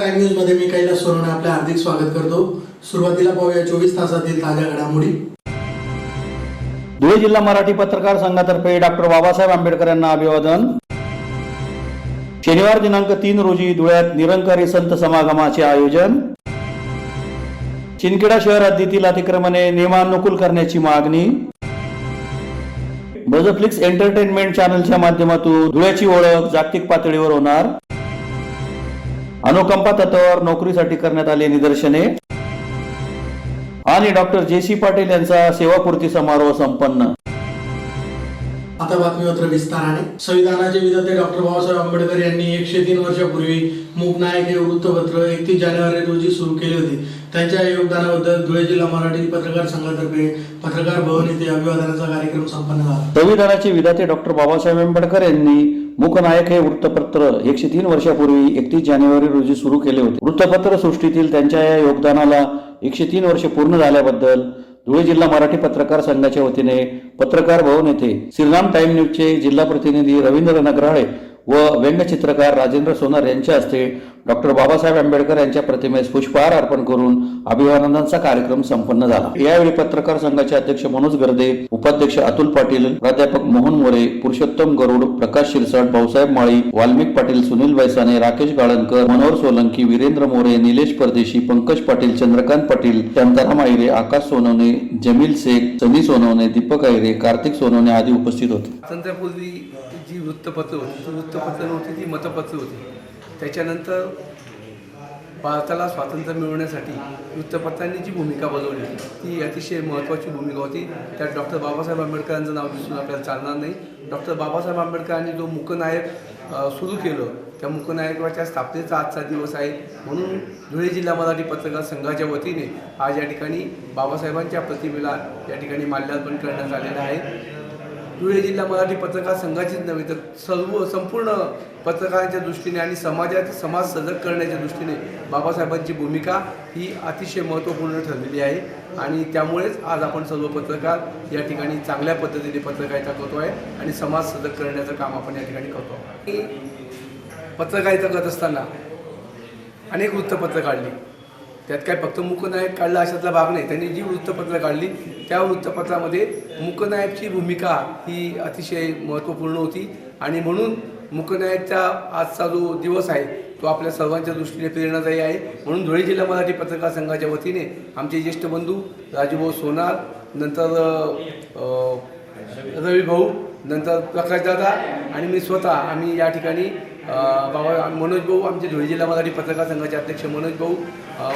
Time news मध्ये मी कैलास सोनवणे आपले हार्दिक स्वागत करतो। सुरुवातीला पाहूया 24 तासातील ताज्या घडामोडी। धुळे जिल्हा मराठी पत्रकार संघातर्फे डॉक्टर बाबासाहेब आंबेडकर यांना अभिवादन। शनिवार दिनांक 3 रोजी धुळ्यात निरंकारी संत समागमाचे आयोजन। चिनखेडा शहर हद्दीतील अतिक्रमणे नियमानुकूल करण्याची मागणी। बजफ्लिक्स एंटरटेनमेंट चॅनलच्या माध्यमातून धुळ्याची ओळख जागतिक पातळीवर होणार। अनुकंपा तत्वावर नोकरीसाठी करण्यात आले निदर्शने आणि डॉक्टर जे.सी. पाटील यांचा सेवापूर्ती समारोह संपन्न। आता बातमीपत्र विस्ताराने। संविधानाचे विधाते डॉक्टर बाबासाहेब आंबेडकर यांनी 103 वर्षापूर्वी मूकनायक हे वृत्तपत्र 31 जानेवारी रोजी सुरू केले होते। त्यांच्या योगदानाबद्दल धुळे जिल्हा मराठी पत्रकार संघातर्फे पत्रकार भवन येथे अभिवादनाचा कार्यक्रम संपन्न झाला। संविधानाचे विधाते डॉक्टर बाबासाहेब आंबेडकर यांनी मूकनायक हे वृत्तपत्र 103 वर्षापूर्वी 31 जानेवारी रोजी सुरू केले होते। वृत्तपत्र सृष्टीतील त्यांच्या या योगदानाला 103 वर्ष पूर्ण झाल्याबद्दल धुळे जिल्हा मराठी पत्रकार संघाच्या वतीने पत्रकार भवन येथे श्रीराम टाइम न्यूजचे जिल्हा प्रतिनिधी रवींद्र नगराळे व व्यंगचित्रकार राजेंद्र सोनार यांच्या हस्ते डॉक्टर बाबासाहेब आंबेडकर यांच्या प्रतिमेस पुष्पहार अर्पण करून अभिवादनाचा कार्यक्रम संपन्न झाला। यावेळी पत्रकार संघाचे अध्यक्ष मनोज गर्दे, उपाध्यक्ष अतुल पाटील, प्राध्यापक मोहन मोरे, पुरुषोत्तम गरुड, प्रकाश शिरसाट, भाऊसाहेब माळी, वाल्मिक पाटील, सुनील बैसाने, राकेश गाळणकर, मनोहर सोलंकी, वीरेंद्र मोरे, निलेश परदेशी, पंकज पाटील, चंद्रकांत पाटील, शांताराम आहिरे, आकाश सोनवणे, जमील शेख, सनी सोनवणे, दीपक आहिरे, कार्तिक सोनवणे आदी उपस्थित होते। स्वातंत्र्यापूर्वी जी वृत्तपत्र होती ती वृत्तपत्र नव्हती, ती मतपत्र होती। त्याच्यानंतर भारताला स्वातंत्र्य मिळवण्यासाठी वृत्तपत्रांनी जी भूमिका बजावली ती अतिशय महत्त्वाची भूमिका होती। त्यात डॉक्टर बाबासाहेब आंबेडकरांचं नाव दिसून आपल्याला चालणार नाही। डॉक्टर बाबासाहेब आंबेडकरांनी जो मूकनायक सुरू केलं त्या मूकनायकाच्या स्थापनेचा आजचा दिवस आहे। म्हणून धुळे जिल्हा मराठी पत्रकार संघाच्या वतीने आज या ठिकाणी बाबासाहेबांच्या प्रतिमेला या ठिकाणी माल्यार्पण करण्यात आलेलं आहे। धुळे जिल्हा मराठी पत्रकार संघाचीच नव्हे तर संपूर्ण पत्रकारांच्या दृष्टीने आणि समाज सजग करण्याच्या दृष्टीने बाबासाहेबांची भूमिका ही अतिशय महत्त्वपूर्ण ठरलेली आहे आणि त्यामुळेच आज आपण सर्व पत्रकार या ठिकाणी चांगल्या पद्धतीने पत्रकारिता करतो आहे आणि समाज सजग करण्याचं काम आपण या ठिकाणी करतो। पत्रकारिता करत असताना अनेक वृत्तपत्र काढली, त्यात काय फक्त मूकनायक काढला अशातला भाग नाही। त्यांनी जी वृत्तपत्र काढली त्या वृत्तपत्रामध्ये मूकनायकची भूमिका ही अतिशय महत्त्वपूर्ण होती आणि म्हणून मूकनायकचा आजचा जो दिवस आहे तो आपल्या सर्वांच्या दृष्टीने प्रेरणादायी आहे। म्हणून धुळे जिल्हा मराठी पत्रकार संघाच्या वतीने आमचे ज्येष्ठ बंधू राजूभाऊ सोनार, नंतर रवी भाऊ, नंतर प्रकाशदादा आणि मी स्वतः आम्ही या ठिकाणी मनोज भाऊ, आमचे धुळे जिल्हा मराठी पत्रकार संघाचे अध्यक्ष मनोज भाऊ,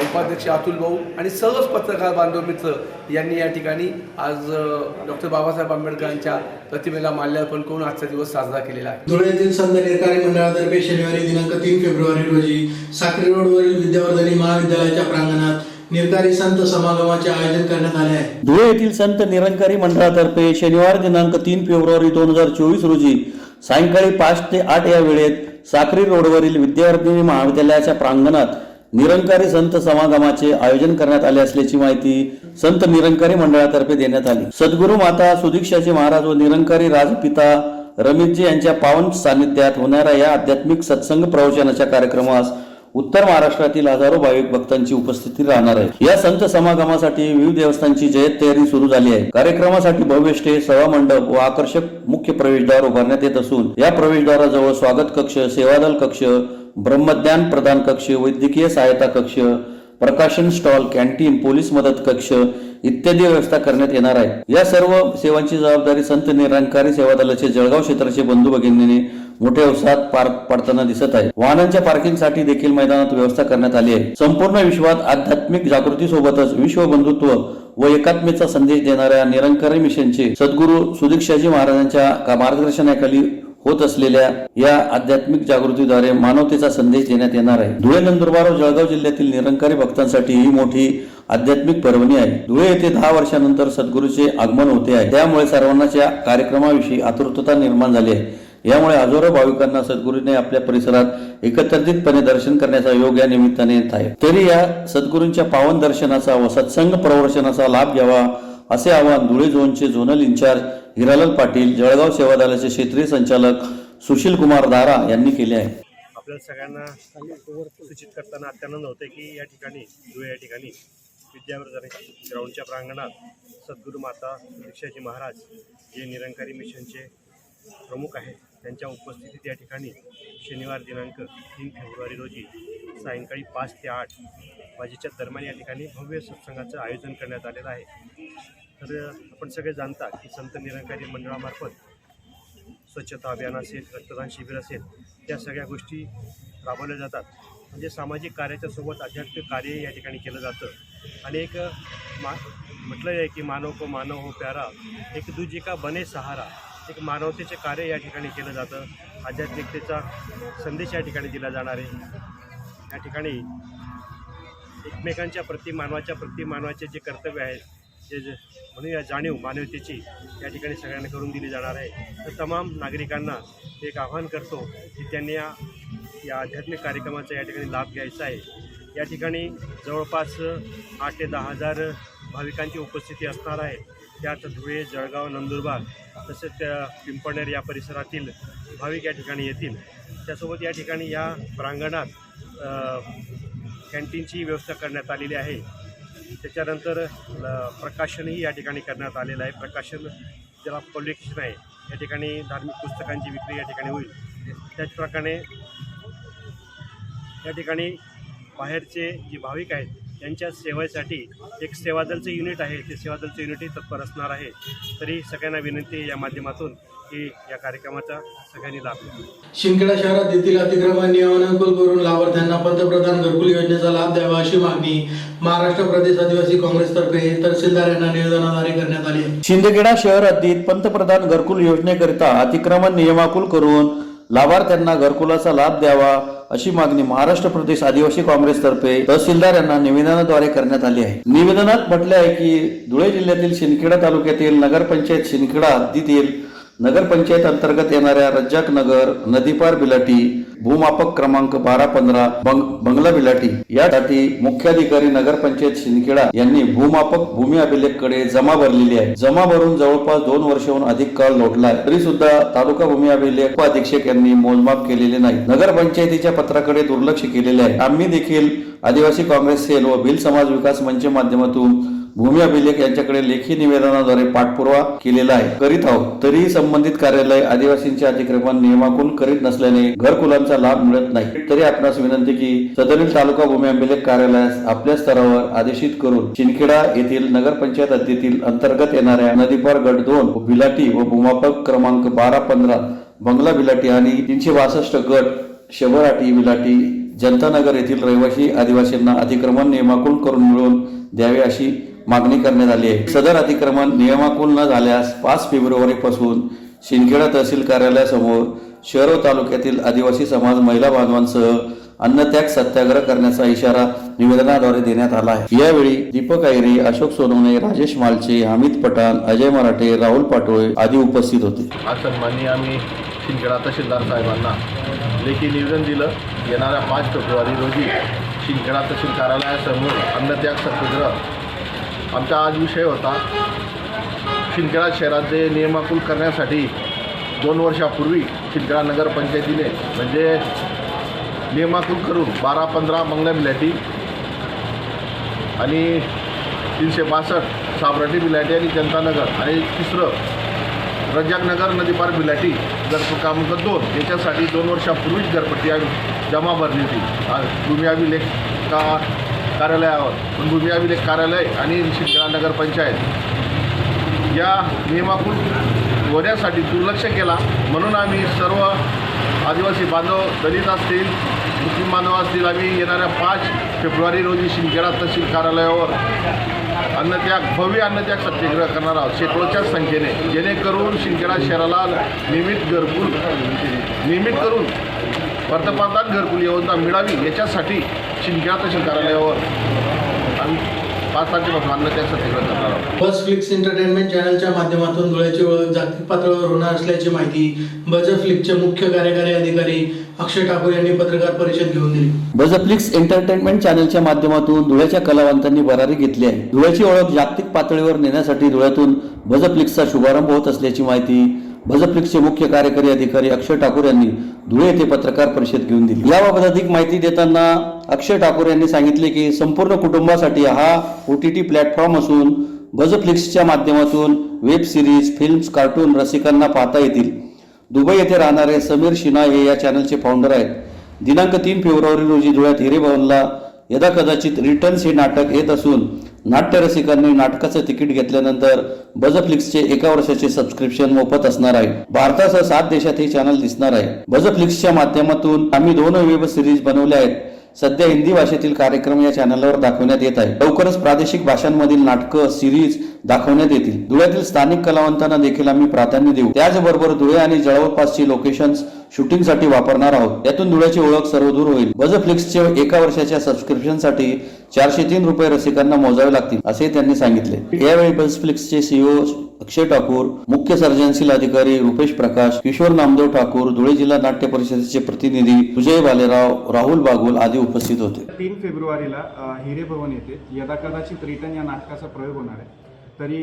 उपाध्यक्ष अतुल भाऊ आणि सर्वच पत्रकार बांधव मित्र यांनी या ठिकाणी आज डॉक्टर बाबासाहेब आंबेडकरांच्या प्रतिमेला माल्यार्पण करून आजचा दिवस साजरा केलेला आहे। धुळे येथील संत निरकारी मंडळातर्फे शनिवारी दिनांक 3 फेब्रुवारी रोजी साक्री रोडवरील विद्यावर्धनी महाविद्यालयाच्या प्रांगणात निरकारी संत समागमाचे आयोजन करण्यात आले आहे। धुळे येथील संत निरंकारी मंडळातर्फे शनिवार दिनांक 3 फेब्रुवारी 2024 रोजी सायंकाळी 5 ते 8 या वेळेत साक्री रोडवरील विद्यावर्धनी महाविद्यालयाच्या प्रांगणात निरंकारी संत समागमाचे आयोजन करण्यात आले असल्याची माहिती संत निरंकारी मंडळातर्फे देण्यात आली। सद्गुरू माता सुदीक्षाजी महाराज व निरंकारी राजपिता रमेशजी यांच्या पावन सानिध्यात होणाऱ्या या आध्यात्मिक सत्संग प्रवचनाच्या कार्यक्रमास उत्तर महाराष्ट्रातील हजारो भाविक भक्तांची उपस्थिती राहणार आहे। या संत समागमासाठी विविध देवस्थानची जय्यत तयारी सुरू झाली आहे। कार्यक्रमासाठी भव्य स्टेज, सभा मंडप व आकर्षक मुख्य प्रवेशद्वार उभारण्यात येत असून या प्रवेशद्वाराजवळ स्वागत कक्ष, सेवादल कक्ष, ब्रह्मज्ञान प्रदान कक्ष, वैद्यकीय सहायता कक्ष, प्रकाशन स्टॉल, कॅन्टीन, पोलीस मदत कक्ष इत्यादी व्यवस्था करण्यात येणार आहे। या सर्व सेवांची जबाबदारी संत निरंकारी सेवा दलाचे जळगाव क्षेत्राचे बंधू भगिनींनी मोठ्या उत्साहात पार पाडताना दिसत आहे। वाहनांच्या पार्किंगसाठी देखील मैदानात व्यवस्था करण्यात आली आहे। संपूर्ण विश्वात आध्यात्मिक जागृती सोबतच विश्व बंधुत्व व एकात्मेचा संदेश देणाऱ्या निरंकारी मिशनचे सद्गुरू सुदीक्षाजी महाराजांच्या मार्गदर्शनाखाली होत असलेल्या या आध्यात्मिक जागृतीद्वारे मानवतेचा संदेश देण्यात येणार आहे। धुळे, नंदुरबार व जळगाव जिल्ह्यातील निरंकारी भक्तांसाठी ही मोठी आध्यात्मिक पर्वणी आहे। धुळे येथे 10 वर्षानंतर सद्गुरूचे आगमन होते आहे, त्यामुळे सर्वांनाच या कार्यक्रमाविषयी आतुरता निर्माण झाली आहे। यामुळे हजारो भाविकांना सद्गुरूने आपल्या परिसरात एकत्रितपणे दर्शन करण्याचा योग या निमित्ताने येत आहे। तरी या सद्गुरूंच्या पावन दर्शनाचा व सत्संग प्रवचनाचा लाभ घ्यावा असे आवाहन धुळे झोनचे झोनल इन्चार्ज हिरालाल पाटील, जळगाव सेवा दलाचे क्षेत्रीय संचालक सुशील कुमार दारा यांनी केले आहे। आपल्याला सगळ्यांना सूचित करताना अत्यानंद होतं की या ठिकाणी धुळे या ठिकाणी विद्यावर्धन ग्राउंडच्या प्रांगणात सद्गुरू माता दीक्षाजी महाराज जे निरंकारी मिशनचे प्रमुख आहेत त्यांच्या उपस्थितीत या ठिकाणी शनिवार दिनांक 3 फेब्रुवारी रोजी सायंकाळी 5 ते 8 वाजेच्या दरम्यान या ठिकाणी भव्य सत्संगाचं आयोजन करण्यात आलेलं आहे. तर आपण सगळे जाणता की संत निरंकारी मंडळामार्फत स्वच्छता अभियान असेल, रक्तदान शिबिर असेल, त्या सगळ्या गोष्टी राबवल्या जातात. म्हणजे सामाजिक कार्याच्या सोबत आध्यात्मिक कार्य या ठिकाणी केलं जातं आणि एक म्हटलं आहे की मानव को मानव हो प्यारा, एक दूजे का बने सहारा, एक मानवतेचे कार्य या ठिकाणी केलं जातं. आध्यात्मिकतेचा संदेश या ठिकाणी दिला जाणार आहे. या ठिकाणी एकमेकांच्या प्रति मानवाचे जे कर्तव्य आहेत जे म्हणूया जाणीव मानवतेची या ठिकाणी सगळ्यांना करून दिली जाणार आहे. तर तमाम नागरिकांना एक आवाहन करतो की त्यांनी या आध्यात्मिक कार्यक्रमाचा या ठिकाणी लाभ घ्यायचा आहे. या ठिकाणी जवळपास 8 ते 10 हजार भाविकांची उपस्थिती असणार आहे. त्यात धुळे, जळगाव, नंदुरबार तसेच पिंपळनेर या परिसरातील भाविक या ठिकाणी येतील. त्यासोबत या ठिकाणी या प्रांगणात कॅन्टीनची व्यवस्था करण्यात आलेली आहे. त्याच्यानंतर प्रकाशनही या ठिकाणी करण्यात आलेलं आहे. प्रकाशन ज्याला पब्लिकेशन आहे या ठिकाणी धार्मिक पुस्तकांची विक्री या ठिकाणी होईल. त्याचप्रकारे या ठिकाणी बाहेरचे जे भाविक आहेत त्यांच्या सेवेसाठी एक सेवादलचं युनिट आहे, ते सेवादलचं युनिटही तत्पर असणार आहे. तरी सगळ्यांना विनंती आहे या माध्यमातून की या कार्यक्रमाचा सगळ्यांनी लाभ घ्यावा. शिंदखेडा शहरात देखील अतिक्रमण नियमानुकूल करून लाभार्थ्यांना पंतप्रधान घरकुल योजनेचा लाभ द्यावा अशी मागणी महाराष्ट्र प्रदेश आदिवासी काँग्रेसतर्फे तहसीलदार यांना निवेदनाद्वारे करण्यात आली आहे. शिंदखेडा शहर हद्दीत पंतप्रधान घरकुल योजनेकरिता अतिक्रमण नियमाकुल करून लाभार्थ्यांना घरकुलाचा लाभ द्यावा अशी मागणी महाराष्ट्र प्रदेश आदिवासी काँग्रेसतर्फे तहसीलदार यांना निवेदनाद्वारे करण्यात आली आहे. निवेदनात म्हटले आहे की धुळे जिल्ह्यातील शिंदखेडा तालुक्यातील नगरपंचायत शिंदखेडा हद्दीतील नगरपंचायत अंतर्गत येणाऱ्या रज्जाक नगर, नदीपार बिलाटी, भूमापक क्रमांक 1215 बंगला बिलाटी यासाठी मुख्याधिकारी नगरपंचायत शिंदखेडा यांनी भूमापक भूमी अभिलेखकडे जमा भरलेली आहे. जमा भरून जवळपास 2 वर्षाहून अधिक काळ लोटलाय, तरी सुद्धा तालुका भूमी अभिलेख अधीक्षक यांनी मोजमाप केलेले नाही. नगरपंचायतीच्या पत्राकडे दुर्लक्ष केलेले आहे. आम्ही देखील आदिवासी काँग्रेस सेल व भिल समाज विकास मंच माध्यमातून भूमी अभिलेख यांच्याकडे लेखी निवेदनाद्वारे पाठपुरावा केलेला आहे करीत आहोत. तरीही संबंधित कार्यालय आदिवासींचे अतिक्रमण नियमाकुल करीत नसल्याने घरकुलांचा लाभ मिळत नाही. तरी आपणास विनंती की सदरील तालुका भूमी अभिलेख कार्यालयास आपल्या स्तरावर आदेशित करून शिंदखेडा येथील नगरपंचायत हद्दीतील अंतर्गत येणाऱ्या नदीपार गट 2 बिलाटी व भूमापक क्रमांक 1215 बंगला बिलाटी आणि 362 गट शबराटी बिलाटी जनतानगर येथील रहिवासी आदिवासींना अतिक्रमण नियमाकुल करून मिळवून द्यावे अशी मागणी करण्यात आली आहे. सदर अतिक्रमण नियमाकुल न झाल्यास 5 फेब्रुवारी पासून शिंदखेडा तहसील कार्यालयासमोर शहर व तालुक्यातील आदिवासी समाज महिला बांधवांसह अन्नत्याग सत्याग्रह करण्याचा इशारा निवेदनाद्वारे देण्यात आला आहे. यावेळी दीपक आयरे, अशोक सोनवणे, राजेश मालचे, हमीद पठाण, अजय मराठे, राहुल पाटोळे आदी उपस्थित होते. आज सन्माननीय आम्ही शिंदखेडा तहसीलदार साहेबांना लेखी निवेदन दिलं. येणाऱ्या 5 फेब्रुवारी रोजी शिंदखेडा तहसील कार्यालयासमोर अन्नत्याग सत्याग्रह आमचा आज विषय होता. शिंदखेडा शहराचे नियमाकुल करण्यासाठी 2 वर्षापूर्वी शिंदखेडा नगरपंचायतीने म्हणजे नियमाकुल करून 1215 बंगला बिलाटी आणि 362 साबराटी बिलाटी आणि जनतानगर आणि 3रं रजाकनगर नदीपार बिलाटी घरकुल क्रमांक 2 याच्यासाठी 2 वर्षापूर्वीच घरपट्टी जमा भरली होती भूमी अभिलेख कार्यालयावर. पण भूमी अभिलेख कार्यालय आणि शिंदखेडा नगरपंचायत या नियमाकुल होण्यासाठी दुर्लक्ष केला. म्हणून आम्ही सर्व आदिवासी बांधव, दलित असतील, मुस्लिम बांधव असतील, आम्ही येणाऱ्या 5 फेब्रुवारी रोजी शिंदखेडा तहसील कार्यालयावर भव्य अन्नत्याग सत्याग्रह करणार आहोत शेकडोच्या संख्येने, जेणेकरून शिंदखेडा शहराला नियमित करून पंतप्रधान घरकुल योजना मिळावी याच्यासाठी शिंदखेडा तहसील कार्यालयावर आम्ही 5 तारखेपासून अन्नत्याग सत्याग्रह करणार आहोत. बस फ्लिक्स एंटरटेनमेंट चॅनलच्या माध्यमातून धुळ्याची ओळख जागतिक पातळीवर होणार असल्याची माहिती बजफ्लिक्सचे मुख्य कार्यकारी अधिकारी अक्षय ठाकूर यांनी पत्रकार परिषद घेऊन दिली. बजफ्लिक्स एंटरटेनमेंट चॅनलच्या माध्यमातून धुळ्याच्या कलावंतांनी भरारी घेतली आहे. धुळ्याची ओळख जागतिक पातळीवर नेण्यासाठी धुळ्यातून बजफ्लिक्सचा शुभारंभ होत असल्याची माहिती भजफ्लिक्सचे मुख्य कार्यकारी अधिकारी अक्षय ठाकूर यांनी धुळे येथे पत्रकार परिषद घेऊन दिली। याबाबत अधिक माहिती देताना अक्षय ठाकूर यांनी सांगितले की संपूर्ण कुटुंबासाठी हा OTT प्लॅटफॉर्म असून भजफ्लिक्सच्या माध्यमातून वेब सिरीज, फिल्म्स, कार्टून रसिकांना पाहता येतील। दुबई येथे राहणारे समीर शिनाय हे या चॅनलचे फाउंडर आहेत। दिनांक 3 फेब्रुवारी रोजी धुळ्यात हिरे भवनला यदा कदाचित रिटर्न्स हे नाटक येत असून नाट्य रसिकांनी नाटकाचं तिकीट घेतल्यानंतर भजफ्लिक्सचे 1 वर्षाचे सबस्क्रिप्शन मोफत असणार आहे। भारतासह 7 देशात हे चॅनल दिसणार आहे। भजफ्लिक्सच्या माध्यमातून आम्ही 2 वेब सिरीज बनवल्या आहेत। सध्या हिंदी भाषेतील कार्यक्रम या चॅनलवर दाखवण्यात येत आहे। लवकरच प्रादेशिक भाषांमधील नाटकं, सिरीज दाखवण्यात येतील। धुळ्यातील स्थानिक कलावंतांना देखील आम्ही प्राधान्य देऊ। त्याचबरोबर धुळे आणि जवळपासची लोकेशन्स शूटिंगसाठी वापरणार आहोत। यातून धुळ्याची ओळख सर्वदूर होईल। भजफ्लिक्सचे 1 वर्षाच्या सबस्क्रिप्शनसाठी 403 रुपये रसिकांना मोजावे लागतील असे त्यांनी सांगितले। यावेळी भजफ्लिक्सचे CEO अक्षय ठाकूर, मुख्य सर्जनशील अधिकारी रुपेश प्रकाश, किशोर नामदेव ठाकूर, धुळे जिल्हा नाट्य परिषदेचे प्रतिनिधी सुजय भालेराव, राहुल बागुल आदी उपस्थित होते। 3 फेब्रुवारीला हिरे भवन येथे यदा कदाचित रिटर्न या नाटकाचा प्रयोग होणार आहे। तरी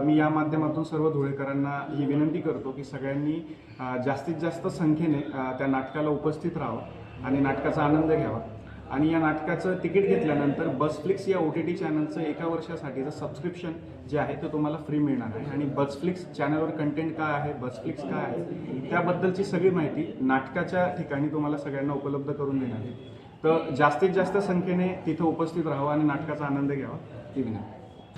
मी या माध्यमातून सर्व धुळेकरांना ही विनंती करतो की सगळ्यांनी जास्तीत जास्त संख्येने त्या नाटकाला उपस्थित राहावं आणि नाटकाचा आनंद घ्यावा। आणि या नाटकाचं तिकीट घेतल्यानंतर बजफ्लिक्स या OTT चॅनलचं 1 वर्षासाठीचं सबस्क्रिप्शन जे आहे ते तुम्हाला फ्री मिळणार आहे। आणि बजफ्लिक्स चॅनलवर कंटेंट काय आहे, बजफ्लिक्स काय आहे त्याबद्दलची सगळी माहिती नाटकाच्या ठिकाणी तुम्हाला सगळ्यांना उपलब्ध करून देणार आहे। तर जास्तीत जास्त संख्येने तिथं उपस्थित राहावं आणि नाटकाचा आनंद घ्यावा ही विनंती।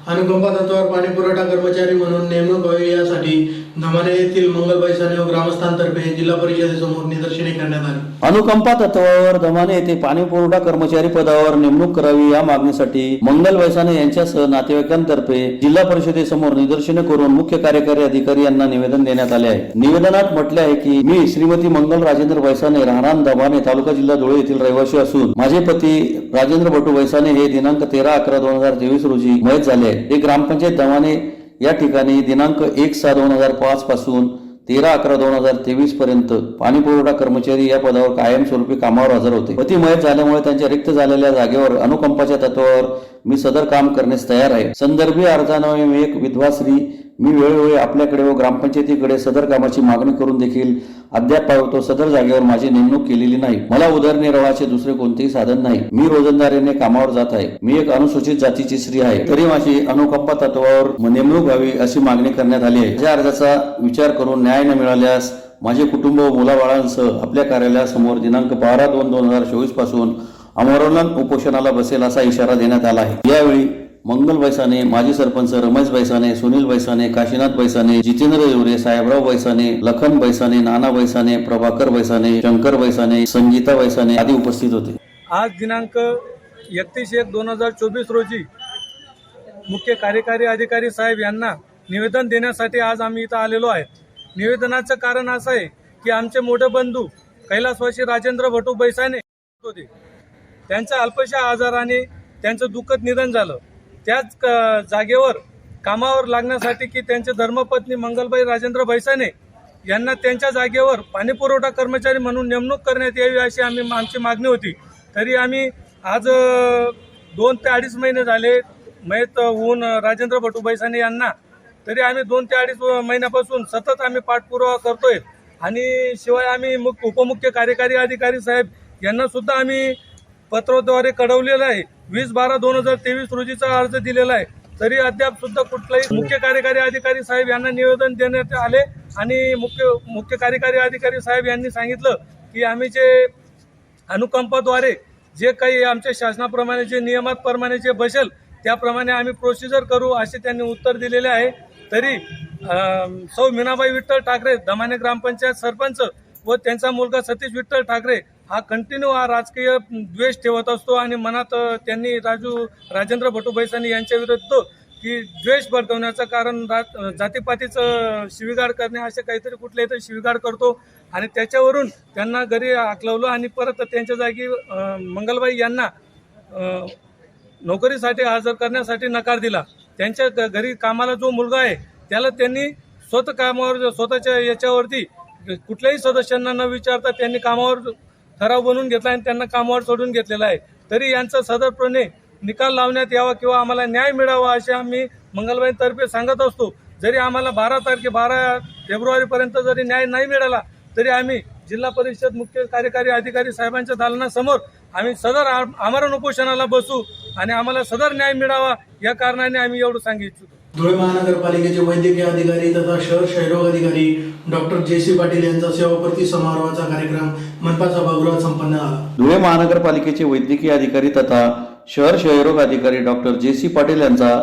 अनुकंपा तत्वावर पाणी पुरवठा कर्मचारी म्हणून नेमणूक व्हावी यासाठी धमाने येथील मंगल बैसाने व ग्रामस्थांतर्फे जिल्हा परिषदेसमोर निदर्शने करण्यात आली। अनुकंपा तत्वावर धमाने येथे पाणी पुरवठा कर्मचारी पदावर नेमणूक करावी या मागणीसाठी मंगल बैसाने यांच्यासह नातेवाईकांतर्फे जिल्हा परिषदेसमोर निदर्शने करून मुख्य कार्यकारी अधिकारी यांना निवेदन देण्यात आले आहे। निवेदनात म्हटले आहे की मी श्रीमती मंगल राजेंद्र बैसाने, राहणार धमाने, तालुका जिल्हा धुळे येथील रहिवासी असून माझे पती राजेंद्र भटू बैसाने हे दिनांक 13/11/2023 रोजी मयत झाले। हे ग्रामपंचायत धमाने या ठिकाणी दिनांक 1/6/2005 पासून 13/11/2023 पर्यंत पाणी पुरवठा कर्मचारी या पदावर कायमस्वरूपी कामावर हजर होते। पती मयत झाल्यामुळे त्यांच्या रिक्त झालेल्या जागेवर अनुकंपाच्या तत्वावर मी सदर काम करण्यास तयार आहे। संदर्भी अर्जान्वये मी एक विधवा स्त्री मी वेळोवेळी आपल्याकडे व ग्रामपंचायतीकडे सदर कामाची मागणी करून देखील अद्याप तो सदर जागेवर माझी नेमणूक केलेली नाही। मला उदरनिर्वाहाचे दुसरे कोणतेही साधन नाही। मी रोजंदारीने कामावर जात आहे। मी एक अनुसूचित जातीची स्त्री आहे, तरी माझी अनुकंपा तत्वावर नेमणूक व्हावी अशी मागणी करण्यात आली आहे। या अर्जाचा विचार करून न्याय न मिळाल्यास माझे कुटुंब व मुलाबाळांसह आपल्या कार्यालयासमोर दिनांक 12/2/2024 पासून आमरण उपोषणाला बसेल असा इशारा देण्यात आला आहे। यावेळी मंगल बैसाने, माजी सरपंच रमेश बैसाने, सुनील बैसाने, काशीनाथ बैसाने, जितेंद्र हिवरे, साहेबराव बैसाने, लखन बैसाने, नाना बैसाने, प्रभाकर बैसाने, शंकर बैसाने, संगीता बैसाने आदी उपस्थित होते। आज दिनांक 31/1/2024 रोजी मुख्य कार्यकारी अधिकारी साहेब यांना निवेदन देण्यासाठी आज आम्ही इथं आलेलो आहे। निवेदनाचं कारण असं आहे की आमचे मोठे बंधू कैलासवासी राजेंद्र भटू बैसाने होते। त्यांच्या अल्पशा आजाराने त्यांचं दुःखद निधन झालं। त्याच जागेवर कामावर लागण्यासाठी की त्यांचे धर्मपत्नी मंगलबाई राजेंद्र बैसाने यांना त्यांच्या जागेवर पाणीपुरवठा कर्मचारी म्हणून नेमणूक करण्यात यावी अशी आमची मागणी होती। तरी आम्ही आज 2 ते 2.5 महिने झाले मयत होऊन राजेंद्र भटू बैसाने यांना, तरी आम्ही 2 ते 2.5 महिन्यापासून सतत आम्ही पाठपुरावा करतोय। आणि शिवाय आम्ही उपमुख्य कार्यकारी अधिकारी साहेब यांना सुद्धा आम्ही पत्राद्वारे कळवलेलं आहे। 20/12/2023 रोजीचा अर्ज दिलेला आहे, तरी अद्याप सुद्धा कुठलाही मुख्य कार्यकारी अधिकारी साहेब यांना निवेदन देण्यात आले। आणि मुख्य कार्यकारी अधिकारी साहेब यांनी सांगितलं की आम्ही जे अनुकंपाद्वारे जे काही आमच्या शासनाप्रमाणे जे नियमाप्रमाणे जे बसेल त्याप्रमाणे आम्ही प्रोसिजर करू असे त्यांनी उत्तर दिलेले आहे। तरी सौ मीनाबाई विठ्ठल ठाकरे धमाने ग्रामपंचायत सरपंच व त्यांचा मुलगा सतीश विठ्ठल ठाकरे हा कंटिन्यू राजकीय द्वेष ठेवत असतो आणि मनात त्यांनी राजेंद्र भटू बैसाने यांच्या विरुद्ध की द्वेष भडकवण्याचं कारण जातीपातीचं शिवीगाळ करणे असे काहीतरी कुठल्याही तरी शिवीगाळ करतो आणि त्याच्यावरून त्यांना घरी हाकलवलं आणि परत त्यांच्या जागी मंगलबाई यांना नोकरीसाठी हजर करण्यासाठी नकार दिला। त्यांच्या घरी कामाला जो मुलगा आहे त्याला त्यांनी स्वतःच्या याच्यावरती कुठल्याही सदस्यांना न विचारता त्यांनी कामावर ठराव बनवून घेतला आणि त्यांना कामावर सोडून घेतलेला आहे। तरी यांचा सदरपणे निकाल लावण्यात यावा किंवा आम्हाला न्याय मिळावा असे आम्ही मंगलबाईंतर्फे सांगत असतो। जरी आम्हाला 12 फेब्रुवारीपर्यंत जरी न्याय नाही मिळाला तरी आम्ही जिल्हा परिषद मुख्य कार्यकारी अधिकारी साहेबांच्या दालनासमोर आम्ही सदर आमरण उपोषणाला बसू आणि आम्हाला सदर न्याय मिळावा या कारणाने आम्ही एवढं सांगू इच्छितो. धुळे महानगरपालिकेचे वैद्यकीय अधिकारी तथा शहर क्षयरोग अधिकारी डॉक्टर जे.सी. पाटील यांचा सेवापूर्ती समारोहाचा कार्यक्रम मनपा सभागृहात संपन्न झाला. धुळे महानगरपालिकेचे वैद्यकीय अधिकारी तथा शहर क्षयरोग अधिकारी डॉक्टर जे.सी. पाटील यांचा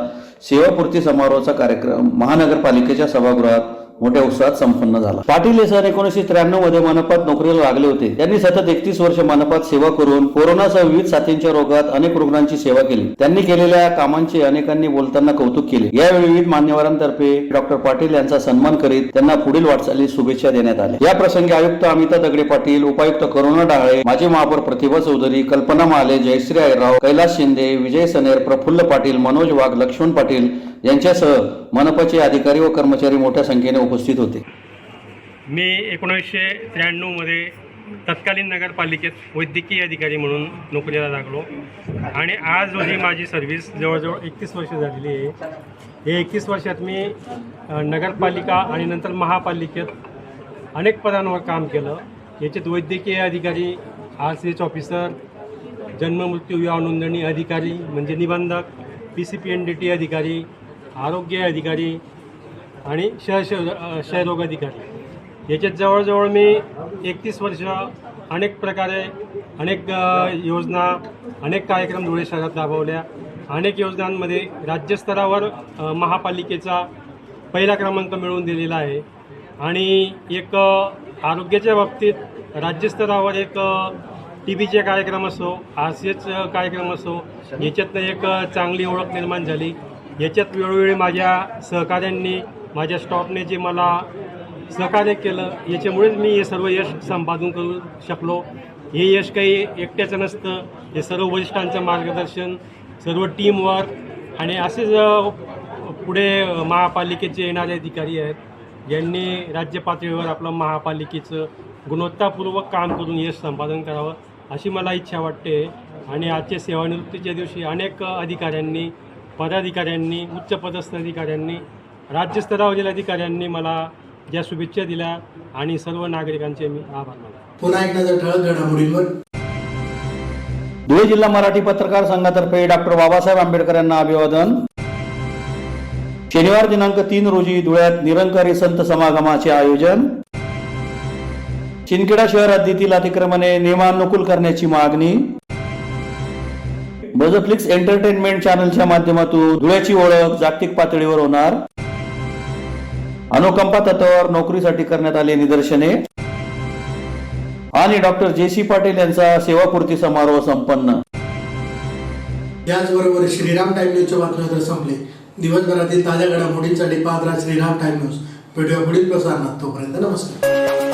सेवापूर्ती समारोहाचा कार्यक्रम महानगरपालिकेच्या सभागृहात मोठ्या उत्साहात संपन्न झाला. पाटील हे सन 1993 मध्ये मनपात नोकरीला लागले होते. त्यांनी सतत 31 वर्ष मनपात सेवा करून कोरोनासह विविध साथींच्या रोगात अनेक रुग्णांची सेवा केली. त्यांनी केलेल्या कामांचे अनेकांनी बोलताना कौतुक केले. यावेळी विविध मान्यवरांतर्फे डॉक्टर पाटील यांचा सन्मान करीत त्यांना पुढील वाटचालीस शुभेच्छा देण्यात आल्या. या प्रसंगी आयुक्त अमिता दगडे पाटील, उपायुक्त करुणा डाळे, माजी महापौर प्रतिभा चौधरी, कल्पना माले, जयश्री आयराव, कैलास शिंदे, विजय सनेर, प्रफुल्ल पाटील, मनोज वाघ, लक्ष्मण पाटील यांच्यासह मनपाचे अधिकारी व कर्मचारी मोठ्या संख्येने उपस्थित होते. मी 1993 मध्ये तत्कालीन नगरपालिकेत वैद्यकीय अधिकारी म्हणून नोकरीला लागलो आणि आज रोजी माझी सर्व्हिस जवळजवळ 31 वर्ष झालेली आहे. हे 31 वर्षात मी नगरपालिका आणि नंतर महापालिकेत अनेक पदांवर काम केलं. याच्यात वैद्यकीय अधिकारी, RCH ऑफिसर, जन्म मृत्यू विवाह नोंदणी अधिकारी म्हणजे निबंधक, PCPNDT अधिकारी, आरोग्य अधिकारी आणि क्षयरोग अधिकारी. याच्यात जवळजवळ मी 31 वर्ष अनेक प्रकारे अनेक योजना, अनेक कार्यक्रम धुळे शहरात राबवल्या. अनेक योजनांमध्ये राज्यस्तरावर महापालिकेचा पहिला क्रमांक मिळवून दिलेला आहे आणि एक आरोग्याच्या बाबतीत राज्यस्तरावर एक TBचे कार्यक्रम असो, RCH कार्यक्रम असो, याच्यातनं एक चांगली ओळख निर्माण झाली. याच्यात वेळोवेळी माझ्या सहकाऱ्यांनी, माझ्या स्टॉफने जे मला सहकार्य केलं याच्यामुळेच मी हे सर्व यश संपादन करू शकलो. हे यश काही एकट्याचं नसतं, हे सर्व वरिष्ठांचं मार्गदर्शन, सर्व टीमवर्क आणि असेच पुढे महापालिकेचे येणारे अधिकारी आहेत ज्यांनी राज्य पातळीवर आपलं महापालिकेचं गुणवत्तापूर्वक काम करून यश संपादन करावं अशी मला इच्छा वाटते. आणि आजच्या सेवानिवृत्तीच्या दिवशी अनेक अधिकाऱ्यांनी, पदाधिकाऱ्यांनी, उच्चपदस्थ अधिकाऱ्यांनी, राज्यस्तरावरील अधिकाऱ्यांनी मला ज्या शुभेच्छा दिल्या आणि सर्व नागरिकांचे मी आभार मानतो. पुन्हा एक नजर ठळक घडामोडींवर. धुळे जिल्हा मराठी पत्रकार संघातर्फे डॉक्टर बाबासाहेब आंबेडकर यांना अभिवादन. शनिवार दिनांक 3 रोजी धुळ्यात निरंकारी संत समागमाचे आयोजन. शिंदखेडा शहर हद्दीतील अतिक्रमणे नियमानुकूल करण्याची मागणी. बजफ्लिक्स एंटरटेनमेंट चॅनलच्या माध्यमातून धुळ्याची ओळख जागतिक पातळीवर होणार. अनुकंपा तत्वावर नोकरीसाठी करण्यात आले निदर्शने आणि डॉक्टर जे.सी. पाटील यांचा सेवापूर्ती समारोह संपन्न. याचबरोबर श्रीराम टाइम न्यूजच्या बातम्या तर संपले. दिवसभरातील ताज्या घडामोडींसाठी पाहत राहा श्रीराम टाइम न्यूज. भेटूया पुढील प्रसारणात. तोपर्यंत नमस्कार.